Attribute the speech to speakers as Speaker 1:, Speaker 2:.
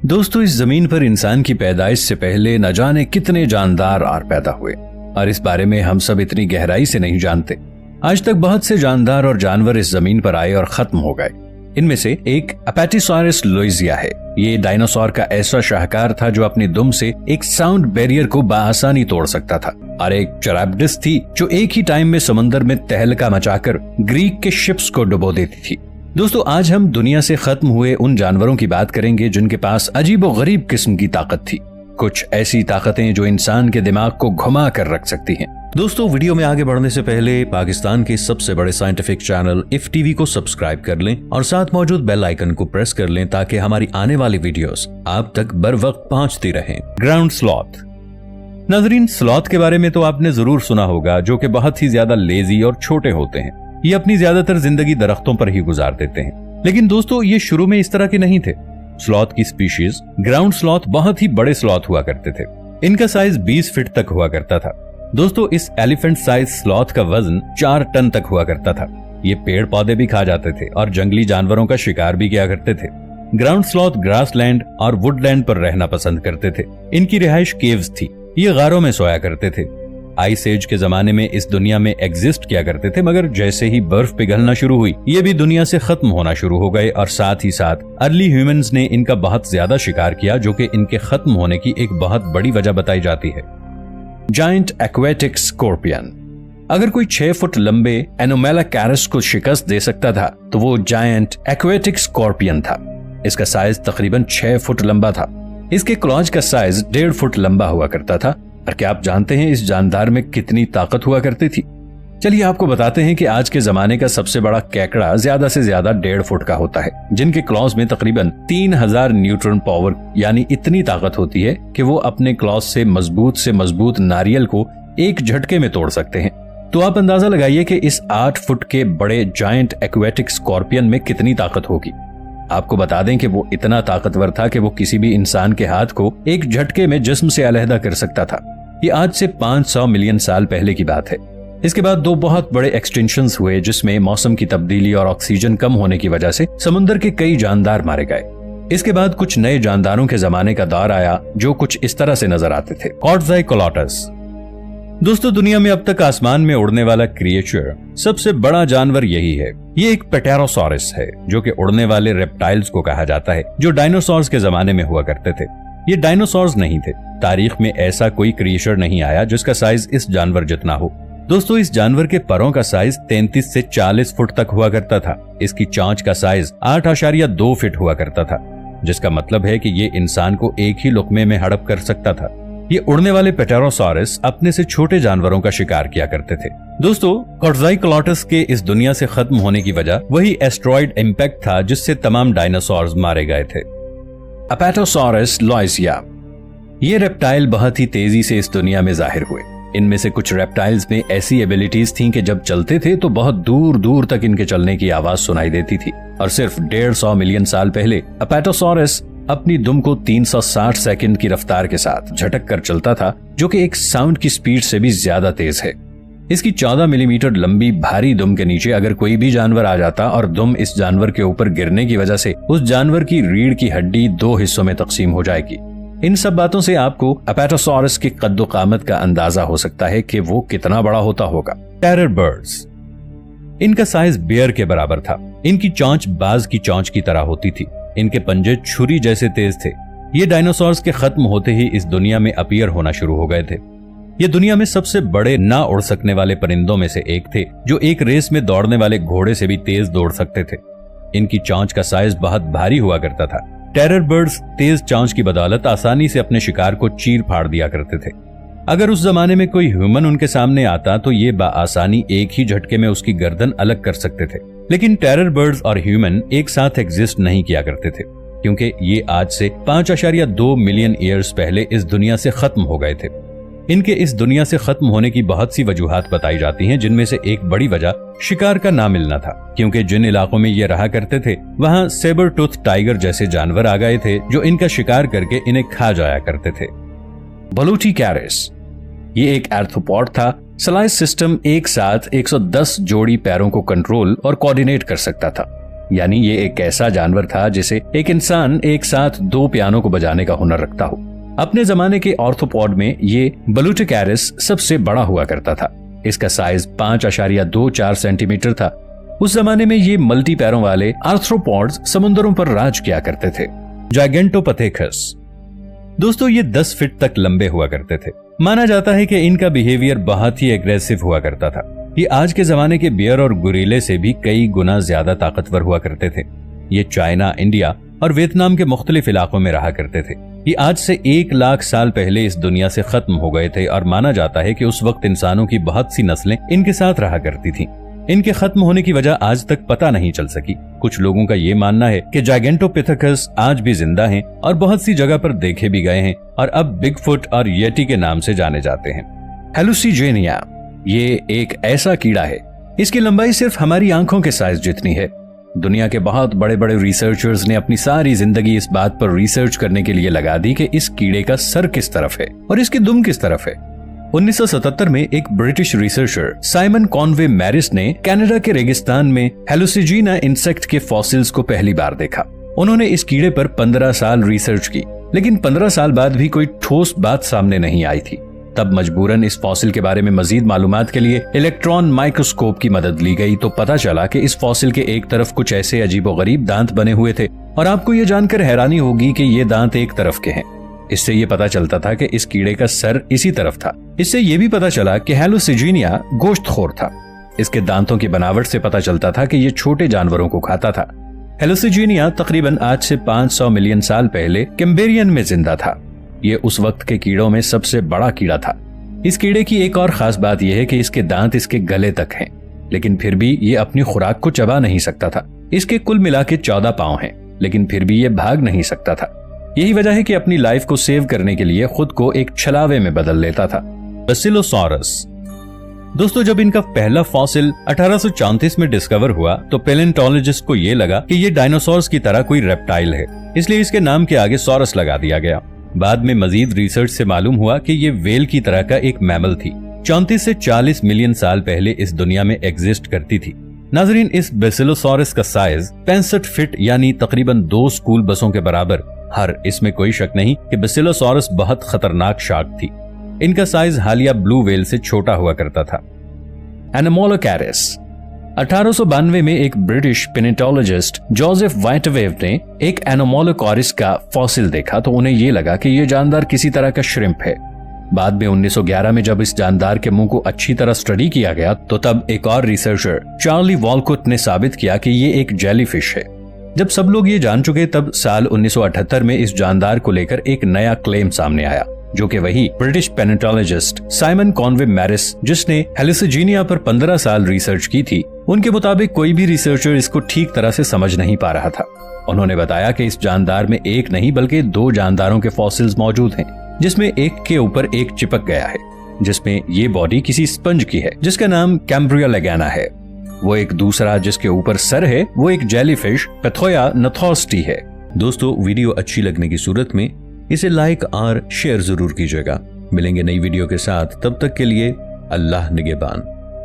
Speaker 1: दोस्तों, इस जमीन पर इंसान की पैदाइश से पहले न जाने कितने जानदार और पैदा हुए और इस बारे में हम सब इतनी गहराई से नहीं जानते। आज तक बहुत से जानदार और जानवर इस जमीन पर आए और खत्म हो गए। इनमें से एक एपेटोसॉरस लोइजिया है। ये डायनासोर का ऐसा शाहकार था जो अपनी दुम से एक साउंड बैरियर को बआसानी तोड़ सकता था, और एक चैराप्टिस थी जो एक ही टाइम में समंदर में तहलका मचाकर ग्रीक के शिप्स को डुबो देती थी। दोस्तों, आज हम दुनिया से खत्म हुए उन जानवरों की बात करेंगे जिनके पास अजीबोगरीब किस्म की ताकत थी, कुछ ऐसी ताकतें जो इंसान के दिमाग को घुमा कर रख सकती हैं। दोस्तों, वीडियो में आगे बढ़ने से पहले पाकिस्तान के सबसे बड़े साइंटिफिक चैनल इफ टीवी को सब्सक्राइब कर लें और साथ मौजूद बेल आइकन को प्रेस कर लें ताकि हमारी आने वाली वीडियोस आप तक बर वक्त पहुंचती रहें। Ground sloth. नाजरीन, स्लॉथ के बारे में तो आपने जरूर सुना होगा, जो कि बहुत ही ज्यादा लेजी और छोटे होते हैं। ये अपनी ज्यादातर जिंदगी दरख्तों पर ही गुजार देते हैं। लेकिन दोस्तों, ये शुरू में इस तरह के नहीं थे। स्लॉथ की स्पीशीज ग्राउंड स्लॉथ बहुत ही बड़े स्लॉथ हुआ करते थे। इनका साइज 20 फीट तक हुआ करता था। दोस्तों, इस एलिफेंट साइज स्लॉथ का वजन 4 टन तक हुआ करता था। ये पेड़ पौधे भी खा जाते थे और जंगली जानवरों का शिकार भी किया करते थे। ग्राउंड स्लॉथ ग्रासलैंड और वुडलैंड पर रहना पसंद करते थे। इनकी रिहाइश केव्स थी। ये गारों में सोया करते थे। आइस एज के जमाने में इस दुनिया में एग्जिस्ट किया करते थे, मगर जैसे ही बर्फ पिघलना शुरू हुई ये भी दुनिया से खत्म होना शुरू हो गए और साथ ही साथ अर्ली ह्यूमंस ने इनका बहुत ज्यादा शिकार किया, जो कि इनके खत्म होने की एक बहुत बड़ी वजह बताई जाती है। Giant aquatic scorpion. अगर कोई 6 फुट लंबे एनोमेलाकैरस को शिकस्त दे सकता था तो वो जायंट एक्वेटिक स्कॉर्पियन था। इसका साइज तकरीबन 6 फुट लंबा था। इसके क्लॉज का साइज 1.5 फुट लंबा हुआ करता था। और क्या आप जानते हैं इस जानदार में कितनी ताकत हुआ करती थी? चलिए आपको बताते हैं कि आज के जमाने का सबसे बड़ा केकड़ा ज्यादा से ज्यादा 1.5 फुट का होता है, जिनके क्लॉज में तकरीबन 3000 न्यूट्रॉन पावर यानी इतनी ताकत होती है कि वो अपने क्लॉज से मजबूत नारियल को एक झटके में तोड़ सकते हैं। तो आप अंदाजा लगाइए कि इस 8 फुट के बड़े जायंट एक्वेटिक स्कॉर्पियन में कितनी ताकत होगी। आपको बता दें कि वो इतना ताकतवर था कि वो किसी भी इंसान के हाथ को एक झटके में जिस्म से अलहदा कर सकता था। ये आज से 500 मिलियन साल पहले की बात है। इसके बाद 2 बहुत बड़े एक्सटिंक्शंस हुए, जिसमें मौसम की तब्दीली और ऑक्सीजन कम होने की वजह से समुद्र के कई जानदार मारे गए। इसके बाद कुछ नए जानदारों के जमाने का दौर आया जो कुछ इस तरह से नजर आते थे। क्वाटज़ाइकोलॉटस। दोस्तों, दुनिया में अब तक आसमान में उड़ने वाला क्रिएचर सबसे बड़ा जानवर यही है। ये एक पेटेरोसॉरस है, जो कि उड़ने वाले रेप्टाइल्स को कहा जाता है, जो डायनासोर्स के जमाने में हुआ करते थे। ये डायनासोर्स नहीं थे। तारीख में ऐसा कोई क्रिएचर नहीं आया जिसका साइज इस जानवर जितना हो। दोस्तों, इस जानवर के परों का साइज 33 से 40 फुट तक हुआ करता था। इसकी चोंच का साइज 8.2 फीट हुआ करता था, जिसका मतलब है कि ये इंसान को एक ही लुकमे में हड़प कर सकता था। ये उड़ने वाले पेटेरोसॉरस अपने से छोटे जानवरों का शिकार किया करते थे। दोस्तों, क्वाटज़ाइकोलॉटस के इस दुनिया से खत्म होने की वजह वही एस्टेरॉयड इम्पैक्ट था जिससे तमाम डायनासोर्स मारे गए थे। एपेटोसॉरस लोइजिया। ये रेप्टाइल बहुत ही तेजी से इस दुनिया में जाहिर हुए। इनमें से कुछ रेप्टाइल्स में ऐसी एबिलिटीज थीं कि जब चलते थे तो बहुत दूर दूर तक इनके चलने की आवाज सुनाई देती थी। और सिर्फ 150 मिलियन साल पहले एपेटोसॉरस अपनी दुम को 360 सेकंड की रफ्तार के साथ झटक कर चलता था, जो कि एक साउंड की स्पीड से भी ज्यादा तेज है। इसकी 14 मिलीमीटर लंबी भारी दुम के नीचे अगर कोई भी जानवर आ जाता और दुम इस जानवर के ऊपर गिरने की वजह से उस जानवर की रीढ़ की हड्डी 2 हिस्सों में तकसीम हो जाएगी। इन सब बातों से आपको एपेटोसॉरस की कद्दो कामत का अंदाजा हो सकता है कि वो कितना बड़ा होता होगा। Terror birds. इनका साइज बेयर के बराबर था। इनकी चोंच बाज की चोंच की तरह होती थी। इनके पंजे छुरी जैसे तेज थे। ये डायनासोर्स के खत्म होते ही इस दुनिया में अपीयर होना शुरू हो गए थे। ये दुनिया में सबसे बड़े ना उड़ सकने वाले परिंदों में से एक थे, जो एक रेस में दौड़ने वाले घोड़े से भी तेज दौड़ सकते थे। इनकी चोंच का साइज बहुत भारी हुआ करता था। टेरर बर्ड्स तेज चोंच की बदौलत आसानी से अपने शिकार को चीर फाड़ दिया करते थे। अगर उस जमाने में कोई ह्यूमन उनके सामने आता तो ये बाआसानी एक ही झटके में उसकी गर्दन अलग कर सकते थे। लेकिन टेरर बर्ड्स और ह्यूमन एक साथ एग्जिस्ट नहीं किया करते थे, क्योंकि ये आज से 5.2 मिलियन ईयर्स पहले इस दुनिया से खत्म हो गए थे। इनके इस दुनिया से खत्म होने की बहुत सी वजूहात बताई जाती हैं, जिनमें से एक बड़ी वजह शिकार का ना मिलना था, क्योंकि जिन इलाकों में ये रहा करते थे वहां सेबर टूथ टाइगर जैसे जानवर आ गए थे जो इनका शिकार करके इन्हें खा जाया करते थे। बलूटिकैरस। ये एक आर्थ्रोपॉड था। सलाइस सिस्टम एक साथ 110 जोड़ी पैरों को कंट्रोल और कोऑर्डिनेट कर सकता था। यानी ये एक ऐसा जानवर था जिसे एक इंसान एक साथ 2 पियानो को बजाने का हुनर रखता हो। अपने जमाने के ऑर्थोपॉड में ये बलूटिकैरिस सबसे बड़ा हुआ करता था। इसका साइज 5.24 सेंटीमीटर था। उस जमाने में ये मल्टी पैरों वाले आर्थ्रोपॉड्स समुद्रों पर राज किया करते थे। जाइगेंटोपथेकस दोस्तों, ये 10 फीट तक लंबे हुआ करते थे। माना जाता है कि इनका बिहेवियर बहुत ही एग्रेसिव हुआ करता था। ये आज के जमाने के बियर और गुरीले से भी कई गुना ज्यादा ताकतवर हुआ करते थे। ये चाइना, इंडिया और वियतनाम के मुख्तलिफ इलाकों में रहा करते थे। ये आज से 1 लाख साल पहले इस दुनिया से खत्म हो गए थे और माना जाता है कि उस वक्त इंसानों की बहुत सी नस्लें इनके साथ रहा करती थीं। इनके खत्म होने की वजह आज तक पता नहीं चल सकी। कुछ लोगों का ये मानना है कि जाइगेंटोपिथेकस आज भी जिंदा हैं और बहुत सी जगह पर देखे भी गए हैं और अब बिगफुट और येटी के नाम से जाने जाते हैं। हेलुसिजेनिया ये एक ऐसा कीड़ा है, इसकी लंबाई सिर्फ हमारी आंखों के साइज जितनी है। दुनिया के बहुत बड़े बड़े रिसर्चर्स ने अपनी सारी जिंदगी इस बात पर रिसर्च करने के लिए लगा दी कि इस कीड़े का सर किस तरफ है और इसकी दुम किस तरफ है। 1977 में एक ब्रिटिश रिसर्चर साइमन कॉनवे मैरिस ने कनाडा के रेगिस्तान में हेलुसिजीना इंसेक्ट के फॉसिल्स को पहली बार देखा। उन्होंने इस कीड़े पर 15 साल रिसर्च की, लेकिन 15 साल बाद भी कोई ठोस बात सामने नहीं आई थी। तब मजबूरन इस फॉसिल के बारे में मजीद मालूमात के लिए इलेक्ट्रॉन माइक्रोस्कोप की मदद ली गई तो पता चला कि इस फॉसिल के एक तरफ कुछ ऐसे अजीबोगरीब दांत बने हुए थे और आपको ये जानकर हैरानी होगी कि ये दांत एक तरफ के हैं। इससे ये पता चलता था कि इस कीड़े का सर इसी तरफ था। इससे ये भी पता चला कि हेलुसिजीनिया गोश्तखोर था। इसके दांतों की बनावट से पता चलता था कि ये छोटे जानवरों को खाता था। हेलुसिजीनिया तकरीबन आज से 500 मिलियन साल पहले कैम्ब्रियन में जिंदा था। ये उस वक्त के कीड़ों में सबसे बड़ा कीड़ा था। इस कीड़े की एक और खास बात यह है कि इसके दांत इसके गले तक हैं, लेकिन फिर भी ये अपनी खुराक को चबा नहीं सकता था। इसके कुल मिला के 14 पांव हैं, लेकिन फिर भी ये भाग नहीं सकता था। यही वजह है कि अपनी लाइफ को सेव करने के लिए खुद को एक छलावे में बदल लेता था। बेसिलोसॉरस दोस्तों, जब इनका पहला फॉसिल 1834 में डिस्कवर हुआ तो पैलेंटोलॉजिस्ट को यह लगा कि ये डायनासोर्स की तरह कोई रेप्टाइल है, इसलिए इसके नाम के आगे सॉरस लगा दिया गया। बाद में मजीद रिसर्च से मालूम हुआ कि ये वेल की तरह का एक मैमल थी। 34 से 40 मिलियन साल पहले इस दुनिया में एग्जिस्ट करती थी। नाजरीन, इस बेसिलोसॉरस का साइज 65 फीट यानी तकरीबन 2 स्कूल बसों के बराबर। इसमें कोई शक नहीं कि बेसिलोसॉरस बहुत खतरनाक शार्क थी। इनका साइज हालिया ब्लू वेल से छोटा हुआ करता था। एनामोलोकैरिस 1892 में एक ब्रिटिश पेलेंटोलॉजिस्ट जोसेफ वाइटवेव ने एक एनामोलोकैरिस का फॉसिल देखा तो उन्हें यह लगा कि यह जानदार किसी तरह का श्रिम्प है। बाद में 1911 में जब इस जानदार के मुंह को अच्छी तरह स्टडी किया गया तो तब एक और रिसर्चर चार्ली वॉलकुट ने साबित किया कि ये एक जेलीफिश है। जब सब लोग ये जान चुके तब साल 1978 में इस जानदार को लेकर एक नया क्लेम सामने आया, जो कि वही ब्रिटिश पैलेंटोलॉजिस्ट साइमन कॉनवे मैरिस, जिसने हेलुसिजीनिया पर 15 साल रिसर्च की थी, उनके मुताबिक कोई भी रिसर्चर इसको ठीक तरह से समझ नहीं पा रहा था। उन्होंने बताया कि इस जानदार में एक नहीं बल्कि 2 जानदारों के फॉसिल्स मौजूद हैं, जिसमें एक के ऊपर एक चिपक गया है, जिसमें ये बॉडी किसी स्पंज की है जिसका नाम कैम्ब्रिया लेगाना है। वो एक दूसरा जिसके ऊपर सर है वो एक जेलीफिश पैथोया नथोस्टी है। दोस्तों, वीडियो अच्छी लगने की सूरत में इसे लाइक और शेयर जरूर कीजिएगा। मिलेंगे नई वीडियो के साथ, तब तक के लिए अल्लाह निगहबान।